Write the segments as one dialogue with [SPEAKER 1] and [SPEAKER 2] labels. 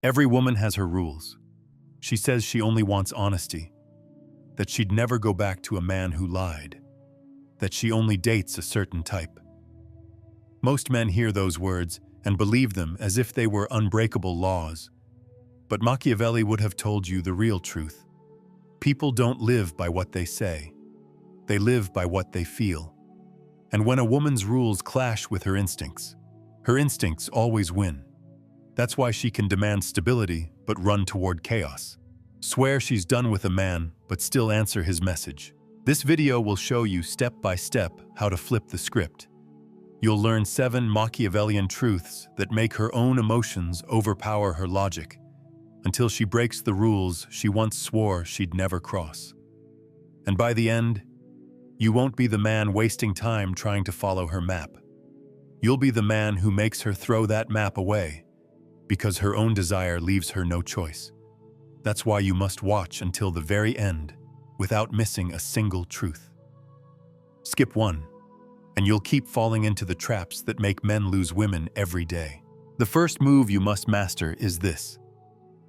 [SPEAKER 1] Every woman has her rules. She says she only wants honesty, that she'd never go back to a man who lied, that she only dates a certain type. Most men hear those words and believe them as if they were unbreakable laws. But Machiavelli would have told you the real truth. People don't live by what they say. They live by what they feel. And when a woman's rules clash with her instincts always win. That's why she can demand stability but run toward chaos. Swear she's done with a man but still answer his message. This video will show you step by step how to flip the script. You'll learn 7 Machiavellian truths that make her own emotions overpower her logic, until she breaks the rules she once swore she'd never cross. And by the end, you won't be the man wasting time trying to follow her map. You'll be the man who makes her throw that map away, because her own desire leaves her no choice. That's why you must watch until the very end, without missing a single truth. Skip 1, and you'll keep falling into the traps that make men lose women every day. The first move you must master is this.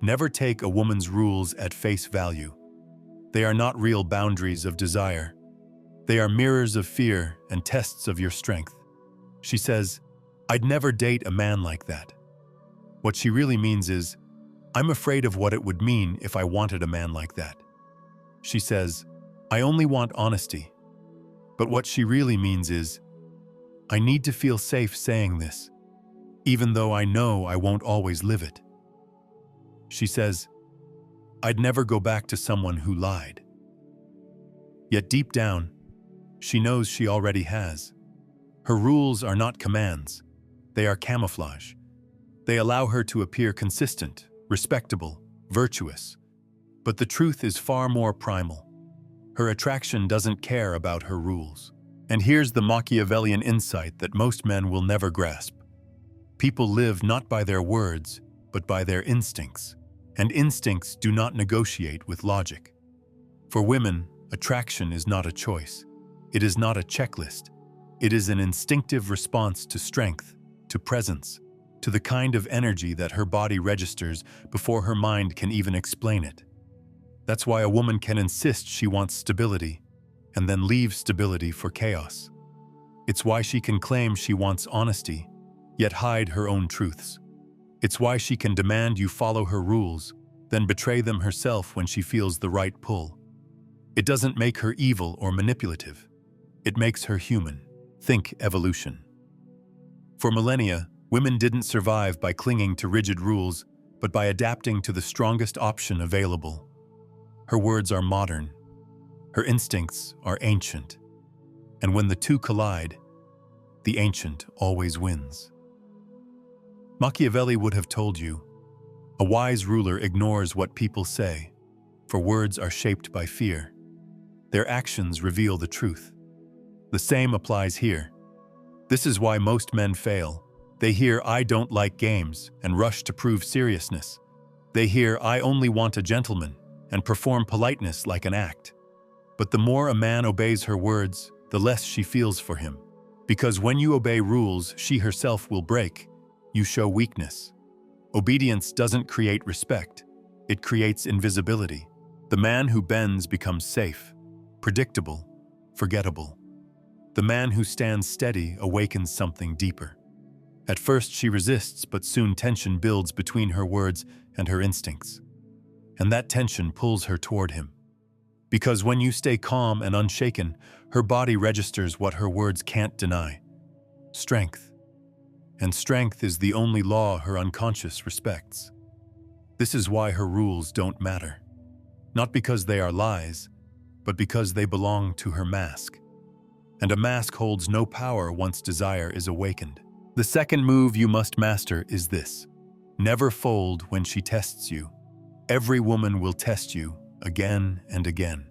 [SPEAKER 1] Never take a woman's rules at face value. They are not real boundaries of desire. They are mirrors of fear and tests of your strength. She says, "I'd never date a man like that." What she really means is, "I'm afraid of what it would mean if I wanted a man like that." She says, "I only want honesty." But what she really means is, "I need to feel safe saying this, even though I know I won't always live it." She says, "I'd never go back to someone who lied." Yet deep down, she knows she already has. Her rules are not commands. They are camouflage. They allow her to appear consistent, respectable, virtuous. But the truth is far more primal. Her attraction doesn't care about her rules. And here's the Machiavellian insight that most men will never grasp. People live not by their words, but by their instincts. And instincts do not negotiate with logic. For women, attraction is not a choice. It is not a checklist. It is an instinctive response to strength, to presence, to the kind of energy that her body registers before her mind can even explain it. That's why a woman can insist she wants stability, and then leave stability for chaos. It's why she can claim she wants honesty, yet hide her own truths. It's why she can demand you follow her rules, then betray them herself when she feels the right pull. It doesn't make her evil or manipulative. It makes her human. Think evolution. For millennia, women didn't survive by clinging to rigid rules, but by adapting to the strongest option available. Her words are modern. Her instincts are ancient. And when the two collide, the ancient always wins. Machiavelli would have told you, a wise ruler ignores what people say, for words are shaped by fear. Their actions reveal the truth. The same applies here. This is why most men fail. They hear, "I don't like games," and rush to prove seriousness. They hear, "I only want a gentleman," and perform politeness like an act. But the more a man obeys her words, the less she feels for him. Because when you obey rules she herself will break, you show weakness. Obedience doesn't create respect. It creates invisibility. The man who bends becomes safe, predictable, forgettable. The man who stands steady awakens something deeper. At first she resists, but soon tension builds between her words and her instincts. And that tension pulls her toward him. Because when you stay calm and unshaken, her body registers what her words can't deny: strength. And strength is the only law her unconscious respects. This is why her rules don't matter. Not because they are lies, but because they belong to her mask. And a mask holds no power once desire is awakened. The second move you must master is this. Never fold when she tests you. Every woman will test you again and again.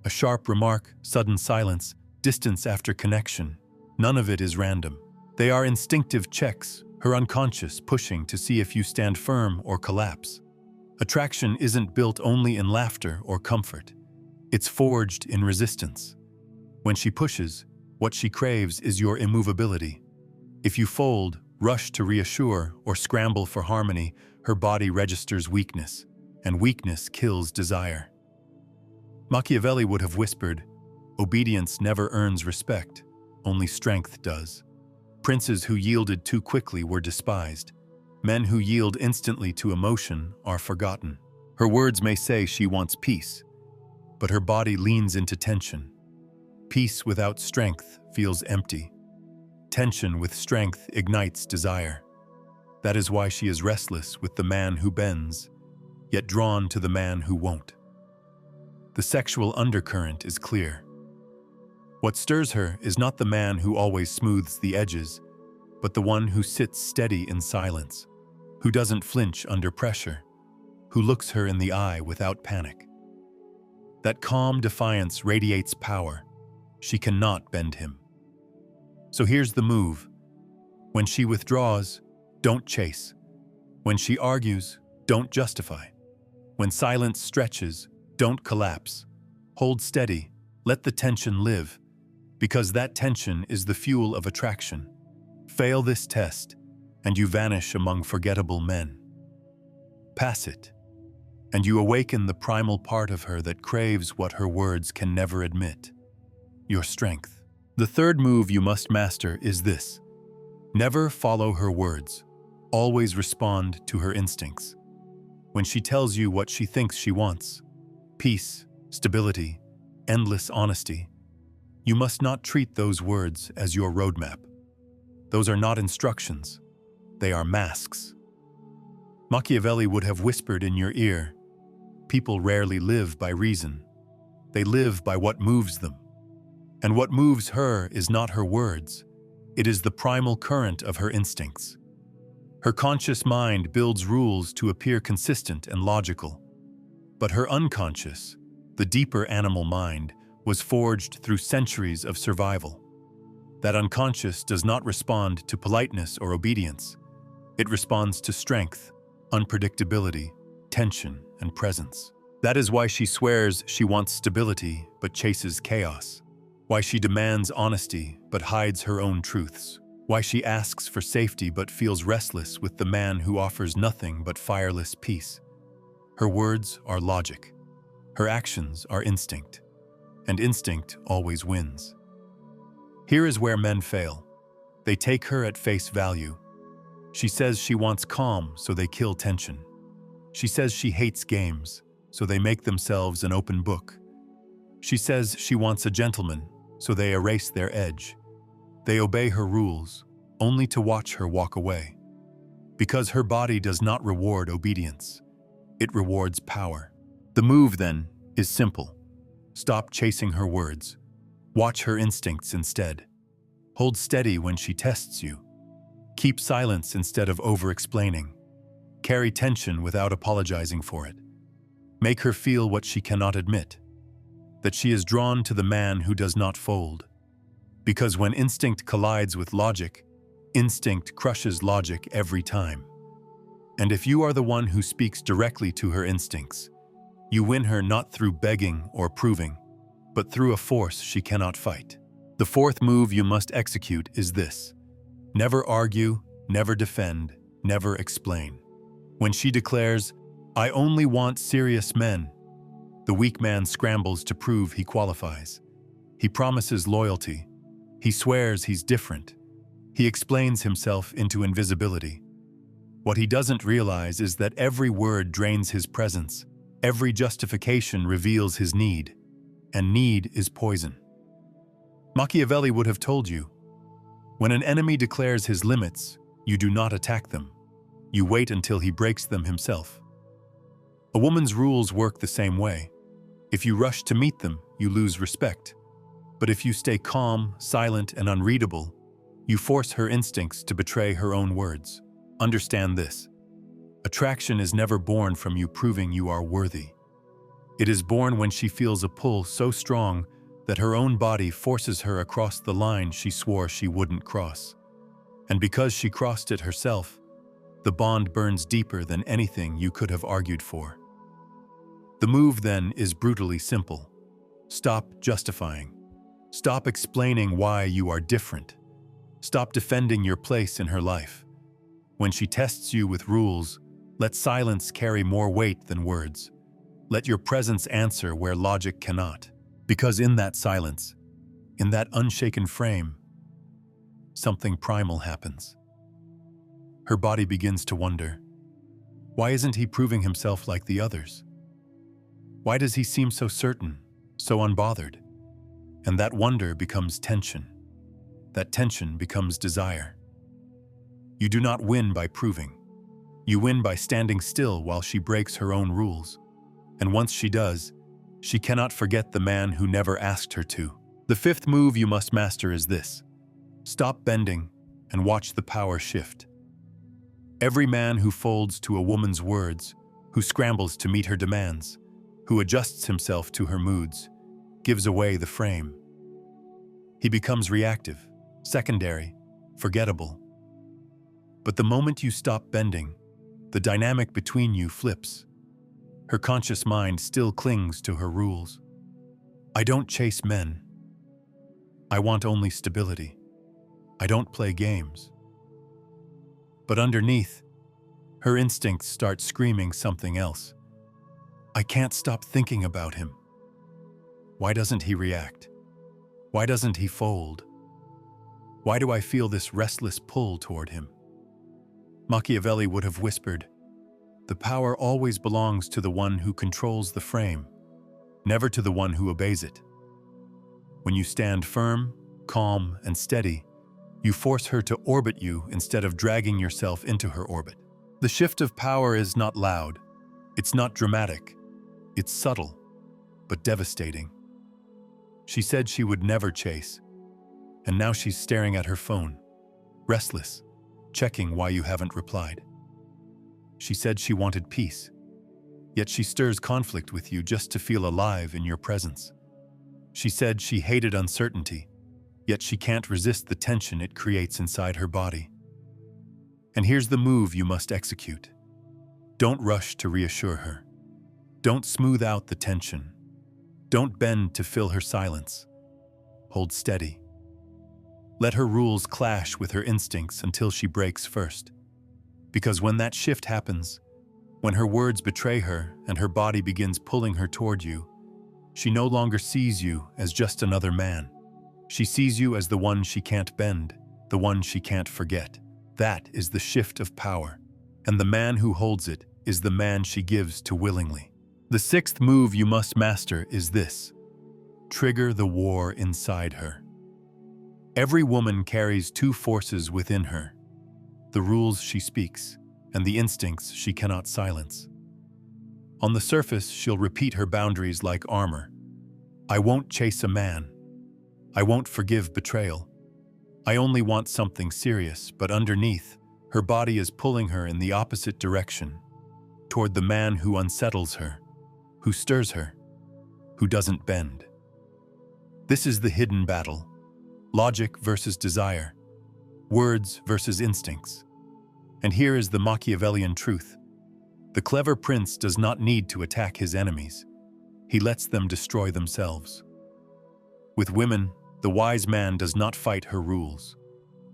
[SPEAKER 1] A sharp remark, sudden silence, distance after connection. None of it is random. They are instinctive checks, her unconscious pushing to see if you stand firm or collapse. Attraction isn't built only in laughter or comfort. It's forged in resistance. When she pushes, what she craves is your immovability. If you fold, rush to reassure, or scramble for harmony, her body registers weakness, and weakness kills desire. Machiavelli would have whispered, "Obedience never earns respect, only strength does." Princes who yielded too quickly were despised. Men who yield instantly to emotion are forgotten. Her words may say she wants peace, but her body leans into tension. Peace without strength feels empty. Tension with strength ignites desire. That is why she is restless with the man who bends, yet drawn to the man who won't. The sexual undercurrent is clear. What stirs her is not the man who always smooths the edges, but the one who sits steady in silence, who doesn't flinch under pressure, who looks her in the eye without panic. That calm defiance radiates power. She cannot bend him. So here's the move. When she withdraws, don't chase. When she argues, don't justify. When silence stretches, don't collapse. Hold steady, let the tension live, because that tension is the fuel of attraction. Fail this test, and you vanish among forgettable men. Pass it, and you awaken the primal part of her that craves what her words can never admit: your strength. The third move you must master is this: never follow her words. Always respond to her instincts. When she tells you what she thinks she wants, peace, stability, endless honesty, you must not treat those words as your roadmap. Those are not instructions. They are masks. Machiavelli would have whispered in your ear, "People rarely live by reason. They live by what moves them. And what moves her is not her words. It is the primal current of her instincts." Her conscious mind builds rules to appear consistent and logical. But her unconscious, the deeper animal mind, was forged through centuries of survival. That unconscious does not respond to politeness or obedience. It responds to strength, unpredictability, tension, and presence. That is why she swears she wants stability but chases chaos. Why she demands honesty but hides her own truths. Why she asks for safety but feels restless with the man who offers nothing but fireless peace. Her words are logic. Her actions are instinct. And instinct always wins. Here is where men fail. They take her at face value. She says she wants calm, so they kill tension. She says she hates games, so they make themselves an open book. She says she wants a gentleman, so they erase their edge. They obey her rules, only to watch her walk away. Because her body does not reward obedience. It rewards power. The move, then, is simple. Stop chasing her words. Watch her instincts instead. Hold steady when she tests you. Keep silence instead of over-explaining. Carry tension without apologizing for it. Make her feel what she cannot admit. That she is drawn to the man who does not fold. Because when instinct collides with logic, instinct crushes logic every time. And if you are the one who speaks directly to her instincts, you win her not through begging or proving, but through a force she cannot fight. The fourth move you must execute is this: never argue, never defend, never explain. When she declares, "I only want serious men," the weak man scrambles to prove he qualifies. He promises loyalty. He swears he's different. He explains himself into invisibility. What he doesn't realize is that every word drains his presence. Every justification reveals his need, and need is poison. Machiavelli would have told you, when an enemy declares his limits, you do not attack them. You wait until he breaks them himself. A woman's rules work the same way. If you rush to meet them, you lose respect. But if you stay calm, silent, and unreadable, you force her instincts to betray her own words. Understand this. Attraction is never born from you proving you are worthy. It is born when she feels a pull so strong that her own body forces her across the line she swore she wouldn't cross. And because she crossed it herself, the bond burns deeper than anything you could have argued for. The move, then, is brutally simple. Stop justifying. Stop explaining why you are different. Stop defending your place in her life. When she tests you with rules, let silence carry more weight than words. Let your presence answer where logic cannot. Because in that silence, in that unshaken frame, something primal happens. Her body begins to wonder, why isn't he proving himself like the others? Why does he seem so certain, so unbothered? And that wonder becomes tension. That tension becomes desire. You do not win by proving. You win by standing still while she breaks her own rules. And once she does, she cannot forget the man who never asked her to. The fifth move you must master is this. Stop bending and watch the power shift. Every man who folds to a woman's words, who scrambles to meet her demands, who adjusts himself to her moods, gives away the frame. He becomes reactive, secondary, forgettable. But the moment you stop bending, the dynamic between you flips. Her conscious mind still clings to her rules. I don't chase men. I want only stability. I don't play games. But underneath, her instincts start screaming something else. I can't stop thinking about him. Why doesn't he react? Why doesn't he fold? Why do I feel this restless pull toward him? Machiavelli would have whispered, the power always belongs to the one who controls the frame, never to the one who obeys it. When you stand firm, calm, and steady, you force her to orbit you instead of dragging yourself into her orbit. The shift of power is not loud. It's not dramatic. It's subtle, but devastating. She said she would never chase, and now she's staring at her phone, restless, checking why you haven't replied. She said she wanted peace, yet she stirs conflict with you just to feel alive in your presence. She said she hated uncertainty, yet she can't resist the tension it creates inside her body. And here's the move you must execute. Don't rush to reassure her. Don't smooth out the tension. Don't bend to fill her silence. Hold steady. Let her rules clash with her instincts until she breaks first. Because when that shift happens, when her words betray her and her body begins pulling her toward you, she no longer sees you as just another man. She sees you as the one she can't bend, the one she can't forget. That is the shift of power, and the man who holds it is the man she gives to willingly. The sixth move you must master is this. Trigger the war inside her. Every woman carries two forces within her, the rules she speaks and the instincts she cannot silence. On the surface, she'll repeat her boundaries like armor. I won't chase a man. I won't forgive betrayal. I only want something serious, but underneath, her body is pulling her in the opposite direction, toward the man who unsettles her, who stirs her, who doesn't bend. This is the hidden battle. Logic versus desire. Words versus instincts. And here is the Machiavellian truth. The clever prince does not need to attack his enemies. He lets them destroy themselves. With women, the wise man does not fight her rules.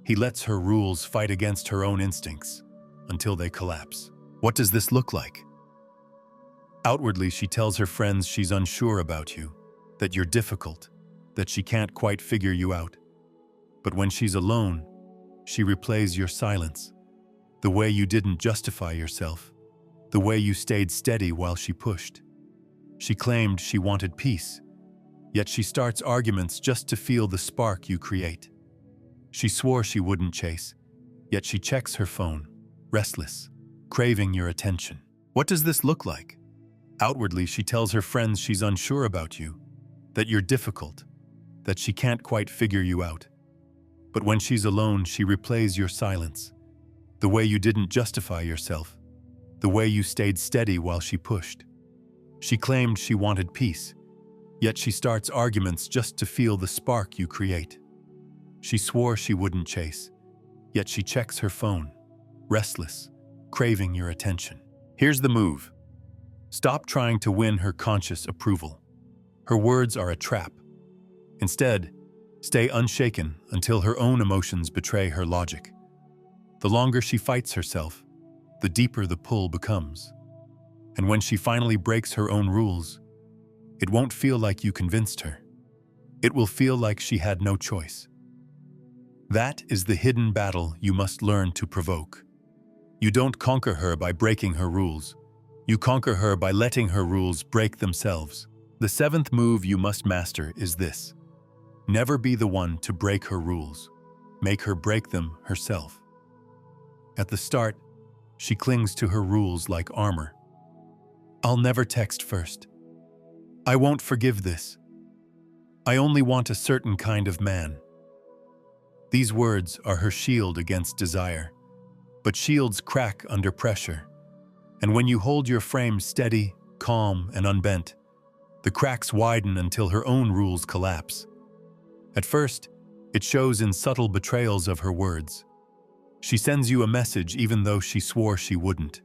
[SPEAKER 1] He lets her rules fight against her own instincts until they collapse. What does this look like? Outwardly, she tells her friends she's unsure about you, that you're difficult, that she can't quite figure you out. But when she's alone, she replays your silence, the way you didn't justify yourself, the way you stayed steady while she pushed. She claimed she wanted peace, yet she starts arguments just to feel the spark you create. She swore she wouldn't chase, yet she checks her phone, restless, craving your attention. What does this look like? Outwardly, she tells her friends she's unsure about you, that you're difficult, that she can't quite figure you out. But when she's alone, she replays your silence, the way you didn't justify yourself, the way you stayed steady while she pushed. She claimed she wanted peace, yet she starts arguments just to feel the spark you create. She swore she wouldn't chase, yet she checks her phone, restless, craving your attention. Here's the move. Stop trying to win her conscious approval. Her words are a trap. Instead, stay unshaken until her own emotions betray her logic. The longer she fights herself, the deeper the pull becomes. And when she finally breaks her own rules, it won't feel like you convinced her. It will feel like she had no choice. That is the hidden battle you must learn to provoke. You don't conquer her by breaking her rules. You conquer her by letting her rules break themselves. The seventh move you must master is this. Never be the one to break her rules. Make her break them herself. At the start, she clings to her rules like armor. I'll never text first. I won't forgive this. I only want a certain kind of man. These words are her shield against desire. But shields crack under pressure. And when you hold your frame steady, calm, and unbent, the cracks widen until her own rules collapse. At first, it shows in subtle betrayals of her words. She sends you a message even though she swore she wouldn't.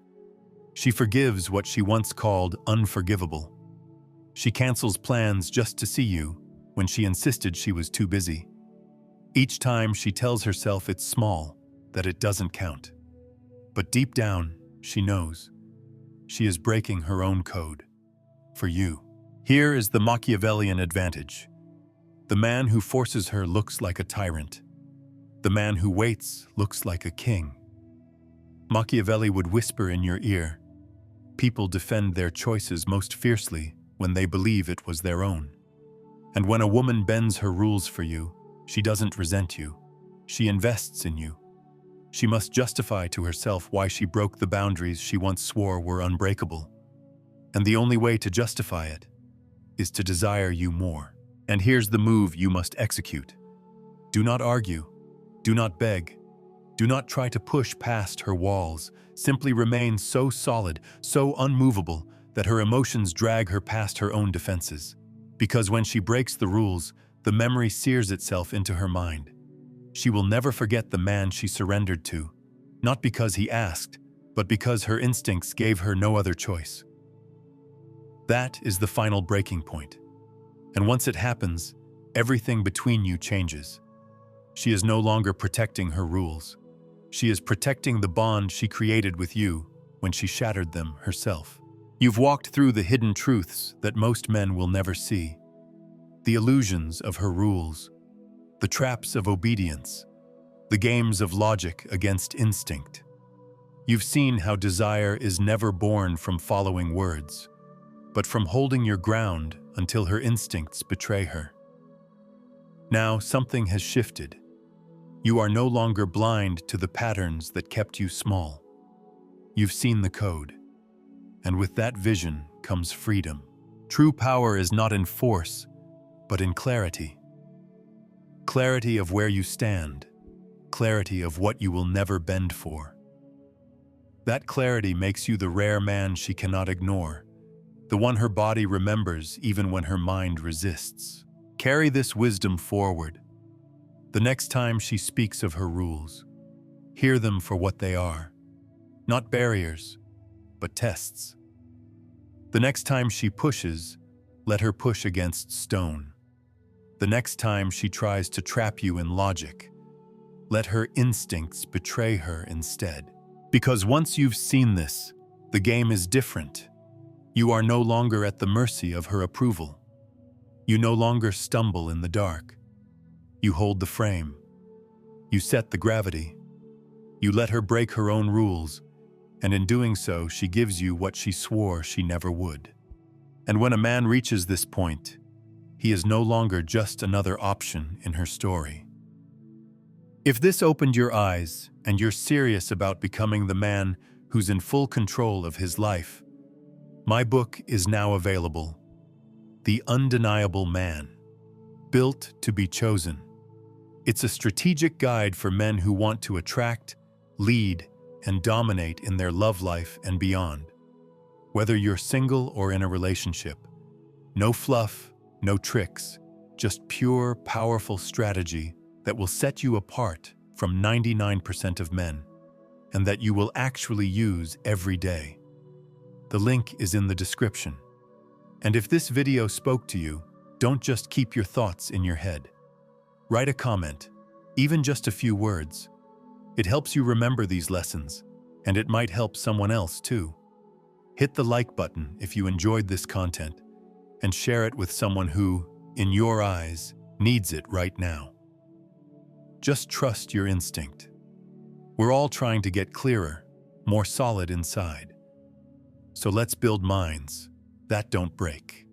[SPEAKER 1] She forgives what she once called unforgivable. She cancels plans just to see you when she insisted she was too busy. Each time she tells herself it's small, that it doesn't count. But deep down, she knows. She is breaking her own code. For you. Here is the Machiavellian advantage. The man who forces her looks like a tyrant. The man who waits looks like a king. Machiavelli would whisper in your ear. People defend their choices most fiercely when they believe it was their own. And when a woman bends her rules for you, she doesn't resent you. She invests in you. She must justify to herself why she broke the boundaries she once swore were unbreakable. And the only way to justify it is to desire you more. And here's the move you must execute. Do not argue. Do not beg. Do not try to push past her walls. Simply remain so solid, so unmovable, that her emotions drag her past her own defenses. Because when she breaks the rules, the memory sears itself into her mind. She will never forget the man she surrendered to, not because he asked, but because her instincts gave her no other choice. That is the final breaking point. And once it happens, everything between you changes. She is no longer protecting her rules. She is protecting the bond she created with you when she shattered them herself. You've walked through the hidden truths that most men will never see. The illusions of her rules, the traps of obedience, the games of logic against instinct. You've seen how desire is never born from following words, but from holding your ground until her instincts betray her. Now something has shifted. You are no longer blind to the patterns that kept you small. You've seen the code, and with that vision comes freedom. True power is not in force, but in clarity. Clarity of where you stand, clarity of what you will never bend for. That clarity makes you the rare man she cannot ignore, the one her body remembers even when her mind resists. Carry this wisdom forward. The next time she speaks of her rules, hear them for what they are. Not barriers, but tests. The next time she pushes, let her push against stone. The next time she tries to trap you in logic, let her instincts betray her instead. Because once you've seen this, the game is different. You are no longer at the mercy of her approval. You no longer stumble in the dark. You hold the frame. You set the gravity. You let her break her own rules, and in doing so, she gives you what she swore she never would. And when a man reaches this point, he is no longer just another option in her story. If this opened your eyes and you're serious about becoming the man who's in full control of his life, my book is now available. The Undeniable Man, Built to be Chosen. It's a strategic guide for men who want to attract, lead, and dominate in their love life and beyond. Whether you're single or in a relationship, no fluff, no tricks, just pure, powerful strategy that will set you apart from 99% of men, and that you will actually use every day. The link is in the description. And if this video spoke to you, don't just keep your thoughts in your head. Write a comment, even just a few words. It helps you remember these lessons, and it might help someone else too. Hit the like button if you enjoyed this content, and share it with someone who, in your eyes, needs it right now. Just trust your instinct. We're all trying to get clearer, more solid inside. So let's build minds that don't break.